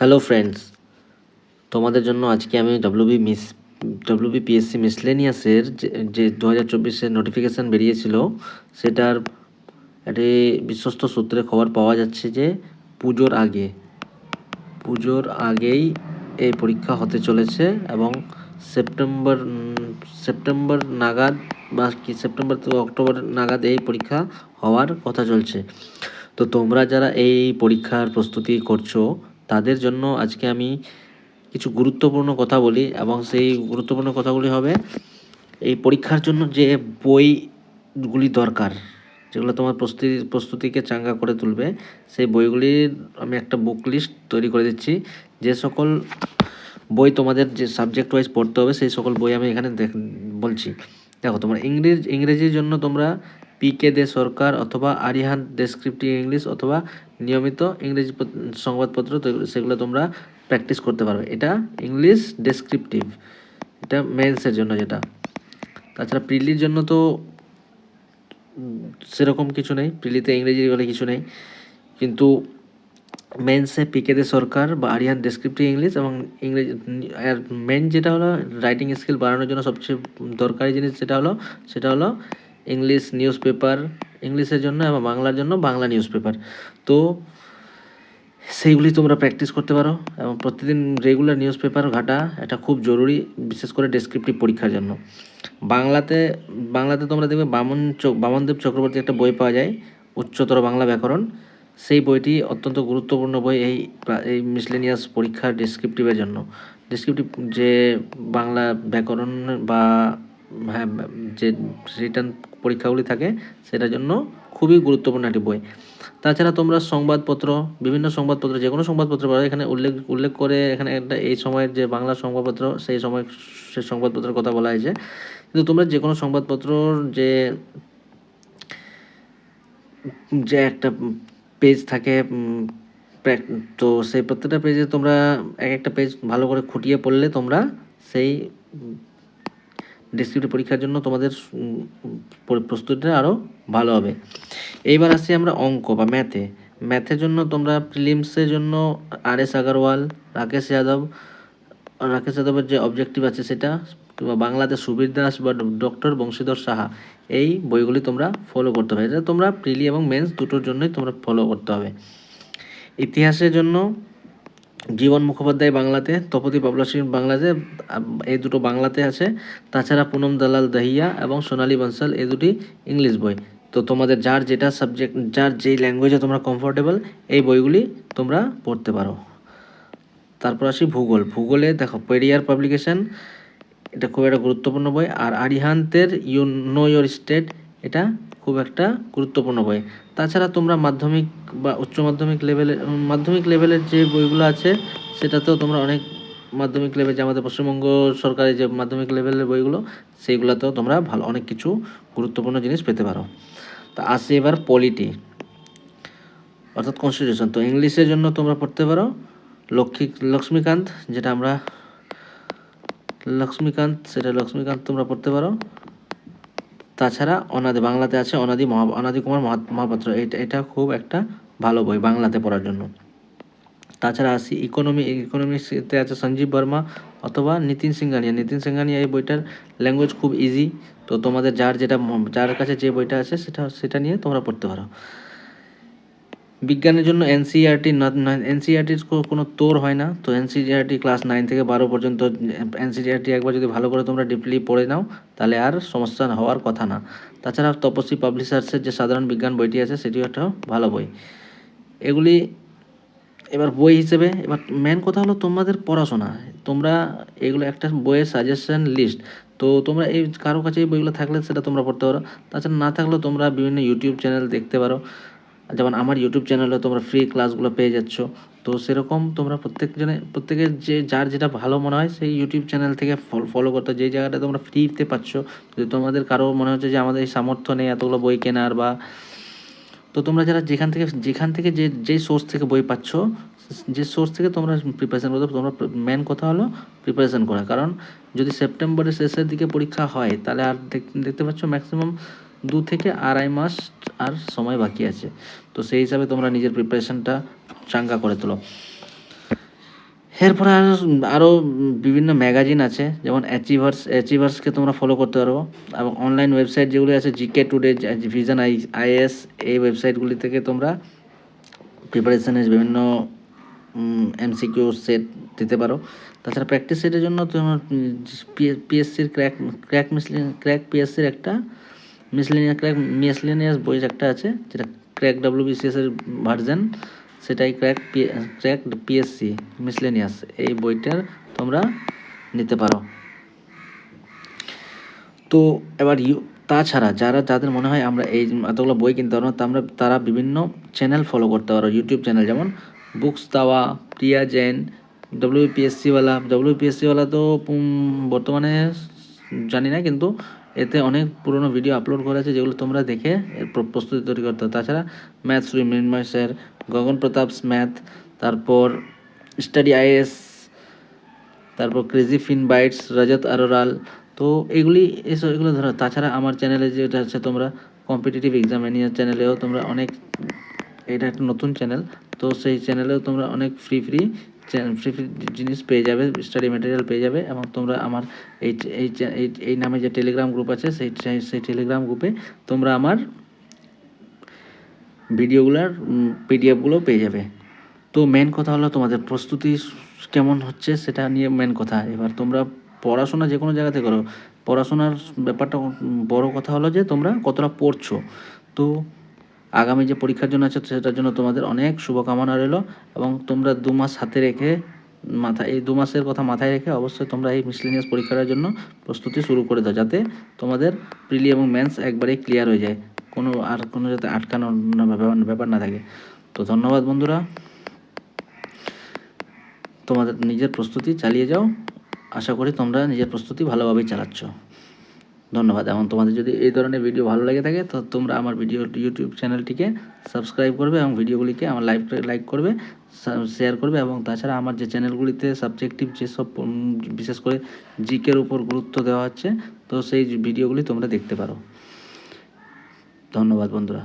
Hello friends, তোমাদের জন্য আজকে আমি ডব্লিউবিপিএসসি মিসলেনিয়াসের যে 2024-এর নোটিফিকেশান বেরিয়েছিল সেটার একটি বিশ্বস্ত সূত্রে খবর পাওয়া যাচ্ছে যে পুজোর আগেই এই পরীক্ষা হতে চলেছে এবং সেপ্টেম্বর নাগাদ বা কি সেপ্টেম্বর থেকে অক্টোবর নাগাদ এই পরীক্ষা হওয়ার কথা চলছে। তো তোমরা যারা এই পরীক্ষার প্রস্তুতি করছো তাদের জন্য আজকে আমি কিছু গুরুত্বপূর্ণ কথা বলি এবং সেই গুরুত্বপূর্ণ কথাগুলি হবে এই পরীক্ষার জন্য যে বইগুলি দরকার, যেগুলো তোমার প্রস্তুতিকে চাঙ্গা করে তুলবে, সেই বইগুলির আমি একটা বুক লিস্ট তৈরি করে দিচ্ছি। যে সকল বই তোমাদের যে সাবজেক্ট ওয়াইজ পড়তে হবে সেই সকল বই আমি এখানে বলছি। দেখো, তোমার ইংরেজির জন্য তোমরা পিকে দে সরকার অথবা আরিহান্ত ডেসক্রিপটিভ ইংলিশ অথবা নিয়মিত ইংরেজি সংবাদপত্র, সেগুলো তোমরা প্র্যাকটিস করতে পারবে। এটা ইংলিশ ডেসক্রিপটিভ, এটা মেন্সের জন্য যেটা। তাছাড়া প্রিলির জন্য তো সেরকম কিছু নেই, প্রিলিতে ইংরেজি বলে কিছু নেই, কিন্তু মেন্সে পিকে দে সরকার বা আরিহান ডেসক্রিপটিভ ইংলিশ এবং ইংরেজি। আর মেন যেটা হলো রাইটিং স্কিল বাড়ানোর জন্য সবচেয়ে দরকারি জিনিস সেটা হলো ইংলিশ নিউজ পেপার, ইংলিশের জন্য এবং বাংলার জন্য বাংলা নিউজ পেপার। তো সেইগুলি তোমরা প্র্যাকটিস করতে পারো এবং প্রতিদিন রেগুলার নিউজ পেপার ঘাটা এটা খুব জরুরি, বিশেষ করে ডেসক্রিপটিভ পরীক্ষার জন্য। বাংলাতে তোমরা দেখবে বামনদেব চক্রবর্তী একটা বই পাওয়া যায়, উচ্চতর বাংলা ব্যাকরণ। সেই বইটি অত্যন্ত গুরুত্বপূর্ণ বই এই মিসলেনিয়াস পরীক্ষার ডেসক্রিপটিভের জন্য। ডেসক্রিপটিভ যে বাংলা ব্যাকরণ বা যে রিটার্ন পরীক্ষাগুলি থাকে সেটার জন্য খুবই গুরুত্বপূর্ণ একটি বই। তাছাড়া তোমরা বিভিন্ন সংবাদপত্র যে কোনো সংবাদপত্র পড়ো, এখানে উল্লেখ করে এখানে একটা এই সময়ের যে বাংলা সংবাদপত্র সেই সংবাদপত্রের কথা বলা হয়েছে। কিন্তু তোমরা যে কোনো সংবাদপত্রর যে একটা পেজ থাকে, তো সেই প্রত্যেকটা পেজে তোমরা একটা পেজ ভালো করে খুঁটিয়ে পড়লে তোমরা সেই ডেসক্রিপটিভ পরীক্ষার জন্য তোমাদের প্রস্তুতিটা আরও ভালো হবে। এইবার আসছি আমরা অঙ্ক বা ম্যাথের জন্য তোমরা প্রিলিমসের জন্য RS আগরওয়াল, রাকেশ যাদবের যে অবজেক্টিভ আছে সেটা, কিংবা বাংলাতে সুবীর দাস বা ডক্টর বংশীধর সাহা, এই বইগুলি তোমরা ফলো করতে হবে। এটা তোমরা প্রিলি এবং মেন্স দুটোর জন্যই তোমরা ফলো করতে হবে। ইতিহাসের জন্য জীবন মুখোপাধ্যায় বাংলাতে, তপতি পাবলাসিং বাংলাতে, এই দুটো বাংলাতে আছে। তাছাড়া পুনম দালাল দাহিয়া এবং সোনালী বনসাল, এই দুটি ইংলিশ বই। তো তোমাদের যার যেটা সাবজেক্ট, যার যেই ল্যাঙ্গুয়েজে তোমরা কমফোর্টেবল, এই বইগুলি তোমরা পড়তে পারো। তারপর আসি ভূগোলে দেখো, পেরিয়ার পাবলিকেশন, এটা খুব একটা গুরুত্বপূর্ণ বই। আর আরিহান্তের ইউ নো ইয়োর স্টেট, এটা খুব একটা গুরুত্বপূর্ণ বই। তাছাড়া তোমরা মাধ্যমিক বা উচ্চ মাধ্যমিক লেভেলের যে বইগুলো আছে সেটাতেও তোমরা অনেক মাধ্যমিক লেভেল, যে আমাদের পশ্চিমবঙ্গ সরকারের যে মাধ্যমিক লেভেলের বইগুলো, সেইগুলোতেও তোমরা ভালো অনেক কিছু গুরুত্বপূর্ণ জিনিস পেতে পারো। তা আসি এবার পলিটি অর্থাৎ কনস্টিটিউশন। তো ইংলিশের জন্য তোমরা পড়তে পারো লক্ষ্মীকান্ত, লক্ষ্মীকান্ত তোমরা পড়তে পারো। তাছাড়া বাংলাতে আছে অনাদি কুমার মহাপাত্র, এটা খুব একটা ভালো বই বাংলাতে পড়ার জন্য। তাছাড়া আসি ইকোনমিক্সতে আছে সঞ্জীব বর্মা অথবা নিতিন সিংহানিয়া। এই বইটার ল্যাঙ্গুয়েজ খুব ইজি। তো তোমাদের যার কাছে যে বইটা আছে সেটা নিয়ে তোমরা পড়তে পারো। বিজ্ঞানের জন্য এনসিইআরটির কোনো তোর হয় না। তো এনসিইআরটি ক্লাস 9 থেকে 12 পর্যন্ত এনসিইআরটি একবার যদি ভালো করে তোমরা ডিপলি পড়ে নাও তাহলে আর সমস্যা হওয়ার কথা না। তাছাড়া তপস্বী পাবলিশার্সের যে সাধারণ বিজ্ঞান বইটি আছে সেটিও একটা ভালো বই। এগুলি এবার বই হিসেবে। এবার মেন কথা হলো তোমাদের পড়াশোনা। তোমরা এগুলো একটা বইয়ের সাজেশন লিস্ট, তো তোমরা এই কারো কাছে এই বইগুলো থাকলে সেটা তোমরা পড়তে পারো। তাছাড়া না থাকলেও তোমরা বিভিন্ন ইউটিউব চ্যানেল দেখতে পারো, যেমন আমার ইউটিউব চ্যানেলে তোমরা ফ্রি ক্লাসগুলো পেয়ে যাচ্ছ। তো সেরকম তোমরা প্রত্যেকের যার যেটা ভালো মনে হয় সেই ইউটিউব চ্যানেল থেকে ফলো করতে, যেই জায়গাটা তোমরা ফ্রিতে পাচ্ছ। যদি তোমাদের কারো মনে হচ্ছে যে আমাদের এই সামর্থ্য নেই এতগুলো বই কেনার বা, তো তোমরা যেখান থেকে যেই সোর্স থেকে বই পাচ্ছ, যে সোর্স থেকে তোমরা প্রিপারেশান করতে, তোমরা মেন কথা হলো প্রিপারেশান করা। কারণ যদি সেপ্টেম্বরের শেষের দিকে পরীক্ষা হয় তাহলে আর দেখতে পাচ্ছ ম্যাক্সিমাম 2 থেকে 2.5 মাস আর সময় বাকি আছে। তো সেই হিসাবে তোমরা নিজের প্রিপারেশানটা চাঙ্গা করে তোলো। এরপরে আরও বিভিন্ন ম্যাগাজিন আছে, যেমন অ্যাচিভার্সকে তোমরা ফলো করতে পারো, এবং অনলাইন ওয়েবসাইট যেগুলি আছে জিকে টুডে, ভিশন আইএস, এই ওয়েবসাইটগুলি থেকে তোমরা প্রিপারেশনের বিভিন্ন এমসিকিউ সেট দিতে পারো। তাছাড়া প্র্যাকটিস সেটের জন্য তোমার পিএসসির ক্র্যাক পিএসসির একটা মিসলেনিয়াস বই একটা আছে, যেটা ক্র্যাক WBCS এর ভার্জন, সেটাই ক্র্যাক পিএসসি মিসলেনিয়াস, এই বইটার তোমরা নিতে পারো। তো এবার তাছাড়া যাদের মনে হয় আমরা এই এতগুলো বই কিনতে পারবো না, তারা বিভিন্ন চ্যানেল ফলো করতে পারো, ইউটিউব চ্যানেল, যেমন বুকস দাওয়া, প্রিয়া জৈন, WPSC ওয়ালা তো বর্তমানে জানি না, কিন্তু এতে অনেক পুরনো ভিডিও আপলোড করা আছে, যেগুলো তোমরা দেখে এর প্রস্তুতি তৈরি করতে হবে। তাছাড়া maths with Mrinmoy sir, Gagan Pratap's math, তারপর স্টাডি আইএস, তারপর ক্রেজি ফিন বাইটস, রজত আরোরাল, তো এগুলো ধরো। তাছাড়া আমার চ্যানেলে যেটা আছে, তোমরা কম্পিটিটিভ এক্সামিনিয়ার চ্যানেলেও তোমরা অনেক, এটা একটা নতুন চ্যানেল, তো সেই চ্যানেলেও তোমরা অনেক ফ্রি জিনিস পেয়ে যাবে, স্টাডি ম্যাটেরিয়াল পেয়ে যাবে। এবং তোমরা আমার এই নামে যে টেলিগ্রাম গ্রুপ আছে, সেই টেলিগ্রাম গ্রুপে তোমরা আমার ভিডিওগুলোর পিডিএফগুলো পেয়ে যাবে। তো মেন কথা হলো তোমাদের প্রস্তুতি কেমন হচ্ছে সেটা নিয়ে মেন কথা। এবার তোমরা পড়াশোনা যে কোনো জায়গাতে করো, পড়াশোনার ব্যাপারটা বড় কথা হলো যে তোমরা কতটা পড়ছো। তো আগামী যে পরীক্ষার জন্য আছে সেটার জন্য তোমাদের অনেক শুভকামনা রইল, এবং তোমরা 2 মাস হাতে রেখে এই 2 মাসের কথা মাথায় রেখে অবশ্যই তোমরা এই মিসলেনিয়াস পরীক্ষার জন্য প্রস্তুতি শুরু করে দাও, যাতে তোমাদের প্রিলি এবং মেন্স একবারেই ক্লিয়ার হয়ে যায়, কোনো যাতে আটকানোর ব্যাপার না থাকে। তো ধন্যবাদ বন্ধুরা, তোমাদের নিজের প্রস্তুতি চালিয়ে যাও, আশা করি তোমরা নিজের প্রস্তুতি ভালোভাবেই চালাচ্ছ। ধন্যবাদ। এবং তোমাদের যদি এই ধরনের ভিডিও ভালো লেগে থাকে, তো তোমরা আমার ইউটিউব চ্যানেলটিকে সাবস্ক্রাইব করবে, এবং ভিডিওগুলিকে আমার লাইক করবে, শেয়ার করবে। এবং তাছাড়া আমার যে চ্যানেলগুলিতে সাবজেক্টিভ যেসব বিশেষ করে জিকের উপর গুরুত্ব দেওয়া হচ্ছে, তো সেই ভিডিওগুলি তোমরা দেখতে পারো। ধন্যবাদ বন্ধুরা।